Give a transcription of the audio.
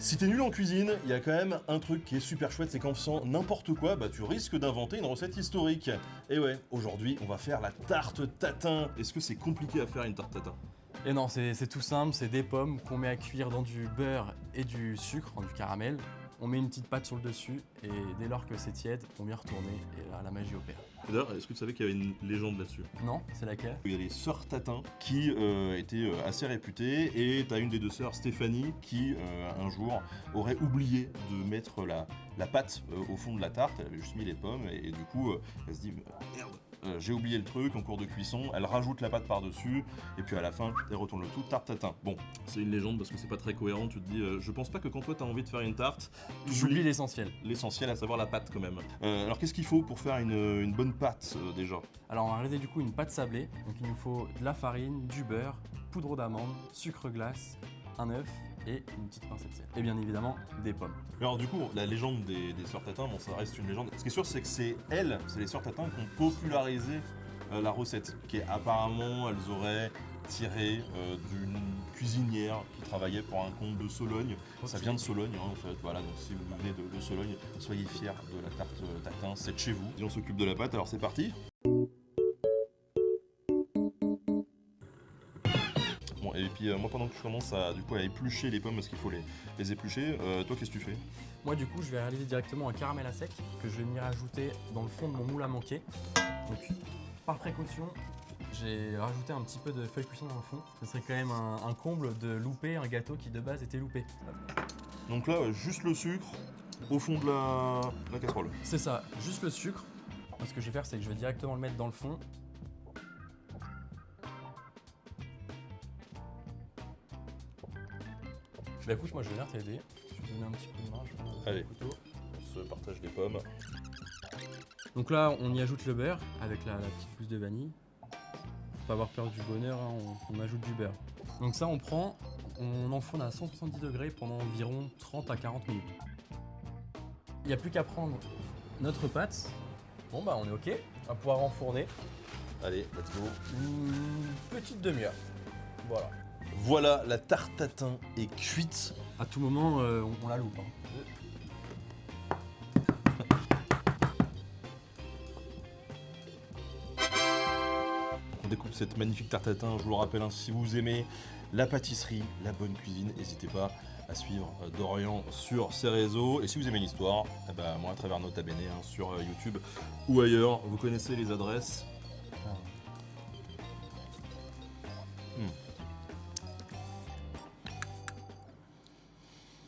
Si t'es nul en cuisine, il y a quand même un truc qui est super chouette, c'est qu'en faisant n'importe quoi, bah tu risques d'inventer une recette historique. Et ouais, aujourd'hui, on va faire la tarte tatin. Est-ce que c'est compliqué à faire une tarte tatin? Et non, c'est tout simple, c'est des pommes qu'on met à cuire dans du beurre et du sucre, du caramel. On met une petite pâte sur le dessus et dès lors que c'est tiède, on vient retourner et là, la magie opère. D'ailleurs, est-ce que tu savais qu'il y avait une légende là-dessus? Non, c'est laquelle? Il y a les sœurs Tatin qui étaient assez réputées et t'as une des deux sœurs, Stéphanie, qui un jour aurait oublié de mettre la pâte au fond de la tarte. Elle avait juste mis les pommes et du coup elle se dit merde, j'ai oublié le truc en cours de cuisson. Elle rajoute la pâte par-dessus et puis à la fin elle retourne le tout, tarte tatin. Bon, c'est une légende parce que c'est pas très cohérent. Tu te dis je pense pas que quand toi t'as envie de faire une tarte, J'oublie l'essentiel. L'essentiel, à savoir la pâte quand même. Alors qu'est-ce qu'il faut pour faire une bonne pâte déjà? Alors on va réaliser du coup une pâte sablée. Donc il nous faut de la farine, du beurre, poudre d'amande, sucre glace, un œuf et une petite pincée de sel. Et bien évidemment des pommes. Alors du coup, la légende des sœurs Tatin, bon ça reste une légende. Ce qui est sûr, c'est que c'est les sœurs Tatin qui ont popularisé la recette, qui est apparemment, elles auraient tiré d'une cuisinière qui travaillait pour un comte de Sologne. Ça vient de Sologne, hein, en fait. Voilà, donc si vous venez de Sologne, soyez fiers de la tarte tatin, c'est de chez vous. Et on s'occupe de la pâte, alors c'est parti. Bon, et puis moi pendant que je commence à éplucher les pommes parce qu'il faut les éplucher, toi qu'est-ce que tu fais? Moi du coup je vais réaliser directement un caramel à sec que je vais venir ajouter dans le fond de mon moule à manquer. Donc par précaution, j'ai rajouté un petit peu de feuille cuisson dans le fond. Ce serait quand même un comble de louper un gâteau qui de base était loupé. Donc là, juste le sucre au fond de la casserole. C'est ça, juste le sucre. Moi, ce que je vais faire, c'est que je vais directement le mettre dans le fond. Bah écoute, moi je vais venir t'aider. Je vais te donner un petit peu de main, je vais prendre Allez. le couteau. On se partage les pommes. Donc là, on y ajoute le beurre avec la petite gousse de vanille. Faut pas avoir peur du bonheur, hein, on ajoute du beurre. Donc ça, on enfourne à 170 degrés pendant environ 30 à 40 minutes. Il n'y a plus qu'à prendre notre pâte. Bon bah on est ok, on va pouvoir enfourner Allez, let's go. une petite demi-heure. Voilà. Voilà, la tarte tatin est cuite. À tout moment, on la loupe. Hein. On découpe cette magnifique tarte tatin. Je vous le rappelle, hein, si vous aimez la pâtisserie, la bonne cuisine, n'hésitez pas à suivre Dorian sur ses réseaux. Et si vous aimez l'histoire, eh ben, moi à travers Nota Bene hein, sur YouTube ou ailleurs, vous connaissez les adresses.